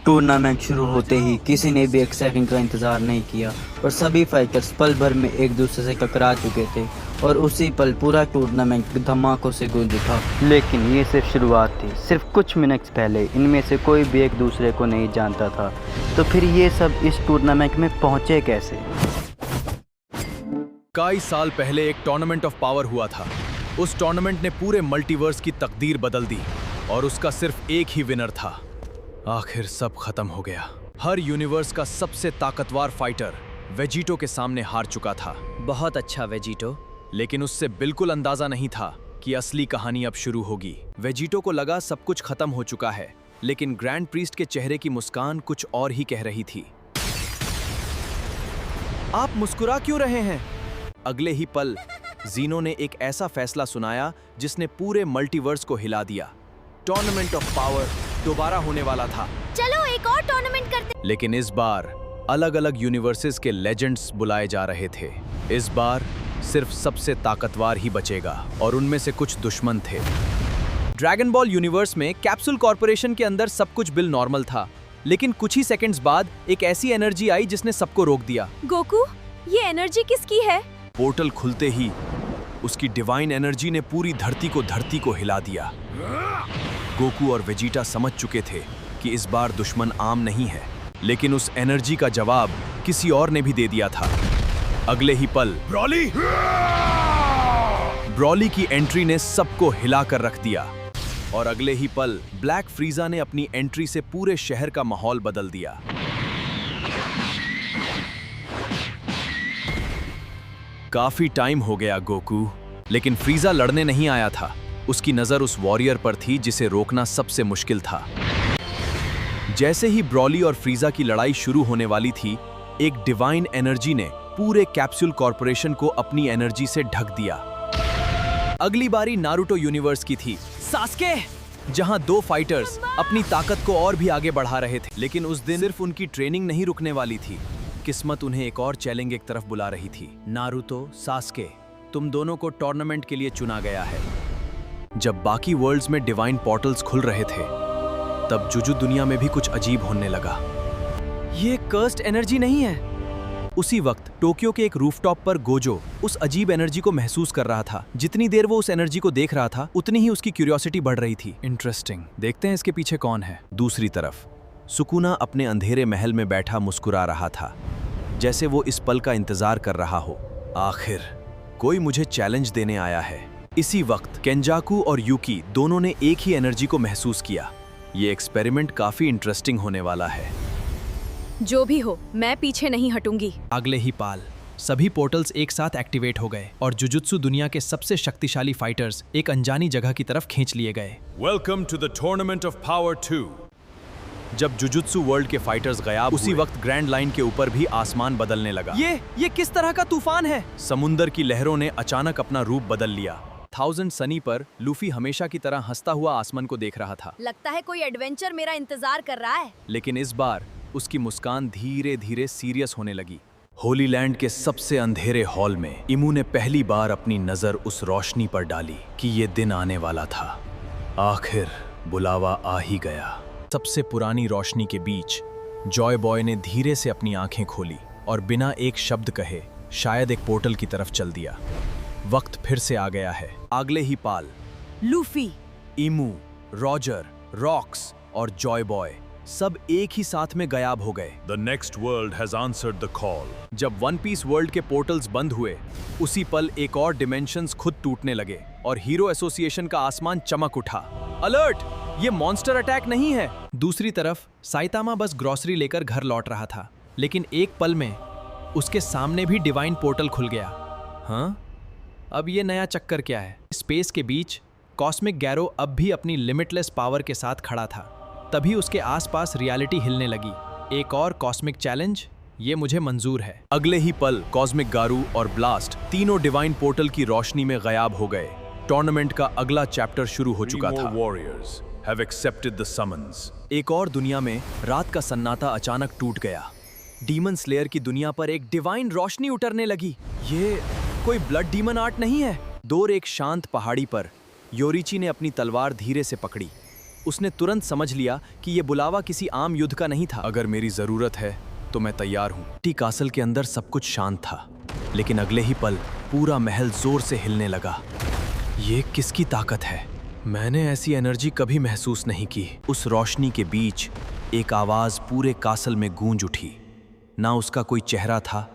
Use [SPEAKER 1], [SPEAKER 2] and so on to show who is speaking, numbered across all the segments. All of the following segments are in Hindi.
[SPEAKER 1] टूर्नामेंट शुरू होते ही किसी ने भी एक सेकंड का इंतज़ार नहीं किया और सभी फाइटर्स पल भर में एक दूसरे से टकरा चुके थे और उसी पल पूरा टूर्नामेंट धमाकों से गूंज उठा। लेकिन ये सिर्फ शुरुआत थी। सिर्फ कुछ मिनट्स पहले इनमें से कोई भी एक दूसरे को नहीं जानता था, तो फिर ये सब इस टूर्नामेंट में पहुंचे कैसे?
[SPEAKER 2] कई साल पहले एक टूर्नामेंट ऑफ पावर हुआ था। उस टूर्नामेंट ने पूरे मल्टीवर्स की तकदीर बदल दी और उसका सिर्फ एक ही विनर था। आखिर सब खत्म हो गया। हर यूनिवर्स का सबसे ताकतवर फाइटर वेजिटो के सामने हार चुका था।
[SPEAKER 3] बहुत अच्छा वेजिटो।
[SPEAKER 2] लेकिन उससे बिल्कुल अंदाजा नहीं था कि असली कहानी अब शुरू होगी। वेजिटो को लगा सब कुछ खत्म हो चुका है, लेकिन ग्रैंड प्रीस्ट के चेहरे की मुस्कान कुछ और ही कह रही थी। आप मुस्कुरा क्यों रहे हैं? अगले ही पल जीनो ने एक ऐसा फैसला सुनाया जिसने पूरे मल्टीवर्स को हिला दिया। टूर्नामेंट ऑफ पावर दोबारा होने वाला था।
[SPEAKER 4] चलो एक और टूर्नामेंट करते।
[SPEAKER 2] लेकिन इस बार अलग अलग यूनिवर्सेस के लेजेंड्स बुलाए जा रहे थे। इस बार सिर्फ सबसे ताकतवर ही बचेगा और उनमें से कुछ दुश्मन थे। ड्रैगन बॉल यूनिवर्स में कैप्सूल कॉर्पोरेशन के अंदर सब कुछ बिल नॉर्मल था, लेकिन कुछ ही सेकंड्स बाद एक ऐसी एनर्जी आई जिसने सबको रोक दिया।
[SPEAKER 4] गोकू, ये एनर्जी किसकी है?
[SPEAKER 2] पोर्टल खुलते ही उसकी डिवाइन एनर्जी ने पूरी धरती को हिला दिया। गोकू और वेजिटा समझ चुके थे कि इस बार दुश्मन आम नहीं है, लेकिन उस एनर्जी का जवाब किसी और ने भी दे दिया था। अगले ही पल ब्रॉली की एंट्री ने सबको हिलाकर रख दिया और अगले ही पल ब्लैक फ्रीजा ने अपनी एंट्री से पूरे शहर का माहौल बदल दिया। काफी टाइम हो गया गोकू, लेकिन फ्रीजा लड़ने नहीं आया था। उसकी नजर उस वॉरियर पर थी जिसे रोकना सबसे मुश्किल था। जैसे ही ब्रॉली और फ्रीजा की लड़ाई शुरू होने वाली थी, एक डिवाइन एनर्जी ने पूरे कैप्सूल कॉर्पोरेशन को अपनी एनर्जी से ढक दिया। अगली बारी नारुतो यूनिवर्स की थी, सास्के, जहां दो फाइटर्स अपनी ताकत को और भी आगे बढ़ा रहे थे। लेकिन उस दिन सिर्फ उनकी ट्रेनिंग नहीं रुकने वाली थी, किस्मत उन्हें एक और चैलेंज एक तरफ बुला रही थी। नारुतो, सास्के, तुम दोनों को टूर्नामेंट के लिए चुना गया है। जब बाकी वर्ल्ड्स में डिवाइन पोर्टल्स खुल रहे थे, तब जुजु दुनिया में भी कुछ अजीब होने लगा। ये कर्स्ड एनर्जी नहीं है। उसी वक्त टोक्यो के एक रूफटॉप पर गोजो उस अजीब एनर्जी को महसूस कर रहा था। जितनी देर वो उस एनर्जी को देख रहा था, उतनी ही उसकी क्यूरियोसिटी बढ़ रही थी। इंटरेस्टिंग, देखते हैं इसके पीछे कौन है। दूसरी तरफ सुकुना अपने अंधेरे महल में बैठा मुस्कुरा रहा था, जैसे वो इस पल का इंतजार कर रहा हो। आखिर कोई मुझे चैलेंज देने आया है। इसी वक्त केंजाकू और यूकी दोनों ने एक ही एनर्जी को महसूस किया। ये एक्सपेरिमेंट काफी इंटरेस्टिंग होने वाला है।
[SPEAKER 4] जो भी हो, मैं पीछे नहीं हटूंगी।
[SPEAKER 3] अगले ही पाल सभी पोर्टल्स एक साथ एक्टिवेट हो गए और जुजुत्सु दुनिया के सबसे शक्तिशाली फाइटर्स एक अनजानी जगह की तरफ खींच लिए गए।
[SPEAKER 2] Welcome to the tournament of power 2। जब जुजुत्सु वर्ल्ड के फाइटर्स गायब, उसी वक्त ग्रैंड लाइन के ऊपर भी आसमान बदलने लगा।
[SPEAKER 3] ये किस तरह का तूफान है?
[SPEAKER 2] समुंदर की लहरों ने अचानक अपना रूप बदल लिया। 1000 सनी पर लूफी हमेशा की तरह हंसता हुआ आसमान को देख रहा था।
[SPEAKER 4] लगता है कोई एडवेंचर मेरा इंतजार कर रहा है।
[SPEAKER 2] लेकिन इस बार उसकी मुस्कान धीरे धीरे सीरियस होने लगी। होली लैंड के सबसे अंधेरे हॉल में इमू ने पहली बार अपनी नजर उस रोशनी पर डाली कि ये दिन आने वाला था। आखिर बुलावा आ ही गया। सबसे पुरानी रोशनी के बीच जॉय बॉय ने धीरे से अपनी आंखें खोली और बिना एक शब्द कहे शायद एक पोर्टल की तरफ चल दिया। वक्त फिर से आ गया है। अगले ही पाल
[SPEAKER 4] लूफी,
[SPEAKER 2] इमू, रॉजर, रॉक्स और जॉय बॉय सब एक ही साथ में गायब हो गए। The next world has answered the call। जब वन पीस वर्ल्ड के पोर्टल्स बंद हुए, उसी पल एक और डिमेंशंस खुद टूटने लगे और हीरो एसोसिएशन का आसमान चमक उठा। अलर्ट! ये मॉन्स्टर अटैक नहीं है।
[SPEAKER 3] दूसरी तरफ साइतामा बस ग्रोसरी लेकर घर लौट रहा था, लेकिन एक पल में उसके सामने भी डिवाइन पोर्टल खुल गया। हाँ, अब ये नया चक्कर क्या है? स्पेस के बीच कॉस्मिक गैरो अब भी अपनी लिमिटलेस पावर के साथ खड़ा था। तभी उसके आसपास रियलिटी हिलने लगी। एक और कॉस्मिक चैलेंज, ये मुझे मंजूर है।
[SPEAKER 2] अगले ही पल कॉस्मिक गारू और ब्लास्ट तीनों डिवाइन पोर्टल की रोशनी में गायब हो गए। टूर्नामेंट का अगला चैप्टर शुरू हो चुका था। Warriors have accepted the summons. एक और दुनिया में रात का सन्नाटा अचानक टूट गया। डीमन स्लेयर की दुनिया पर एक डिवाइन रोशनी उतरने लगी। ये कोई ब्लड डीमन आर्ट नहीं है। दूर एक शांत पहाड़ी पर योरिची ने अपनी तलवार धीरे से पकड़ी।
[SPEAKER 3] उसने तुरंत समझ लिया कि ये बुलावा किसी आम युद्ध का नहीं था।
[SPEAKER 2] अगर मेरी जरूरत है तो मैं तैयार हूँ। टी कासल के अंदर सब कुछ शांत था, लेकिन अगले ही पल पूरा महल जोर से हिलने लगा। ये किसकी ताकत है? मैंने ऐसी एनर्जी कभी महसूस नहीं की। उस रोशनी के बीच एक आवाज पूरे कासल में गूंज उठी। ना उसका कोई चेहरा था,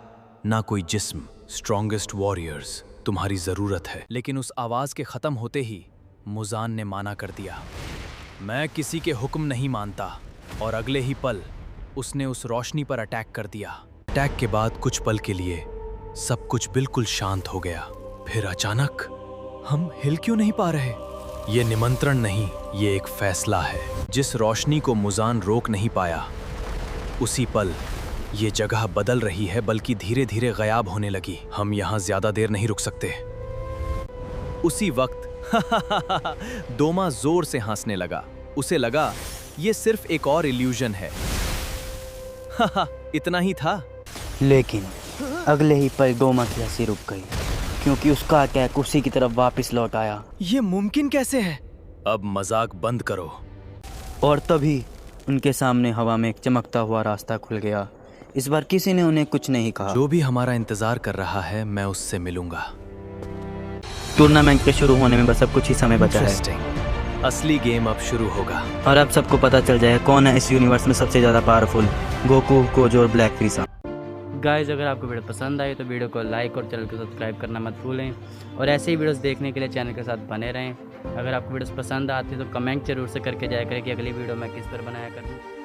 [SPEAKER 2] ना कोई जिस्म। स्ट्रॉन्गेस्ट वॉरियर्स, तुम्हारी जरूरत है।
[SPEAKER 3] लेकिन उस आवाज के खत्म होते ही मुजान ने माना कर दिया। मैं किसी के हुक्म नहीं मानता। और अगले ही पल उसने उस रोशनी पर अटैक कर दिया।
[SPEAKER 2] अटैक के बाद कुछ पल के लिए सब कुछ बिल्कुल शांत हो गया। फिर अचानक
[SPEAKER 3] हम हिल क्यों नहीं पा रहे?
[SPEAKER 2] ये निमंत्रण नहीं, ये एक फैसला है। जिस रोशनी को मुजान रोक नहीं पाया, उसी पल ये जगह बदल रही है, बल्कि धीरे धीरे गायब होने लगी। हम यहाँ ज्यादा देर नहीं रुक सकते।
[SPEAKER 3] उसी वक्त दोमा जोर से हंसने लगा। उसे लगा ये सिर्फ एक और इल्यूजन है। इतना ही था।
[SPEAKER 1] लेकिन अगले ही पल डोमा की हंसी रुक गई, क्योंकि उसका अटैक उसी की तरफ वापस लौट आया।
[SPEAKER 3] ये मुमकिन कैसे है?
[SPEAKER 2] अब मजाक बंद करो।
[SPEAKER 1] और तभी उनके सामने हवा में एक चमकता हुआ रास्ता खुल गया। इस बार किसी ने उन्हें कुछ नहीं कहा।
[SPEAKER 2] जो भी हमारा इंतजार कर रहा है, मैं उससे मिलूंगा।
[SPEAKER 1] टूर्नामेंट के शुरू होने में बस अब कुछ ही समय बचा है।
[SPEAKER 2] Interesting। असली गेम अब शुरू होगा।
[SPEAKER 1] और अब सबको पता चल जाए कौन है इस यूनिवर्स में सबसे ज़्यादा पावरफुल, गोकू, गोजो और ब्लैक फ्रीज़ा। गाइस, अगर आपको वीडियो पसंद आई तो वीडियो को लाइक और चैनल को सब्सक्राइब करना मत भूलें। और ऐसे ही वीडियोस देखने के लिए चैनल के साथ बने रहें। अगर आपको वीडियोस पसंद आती है तो कमेंट जरूर से करके जाया करें कि अगली वीडियो मैं किस पर बनाया करूँ।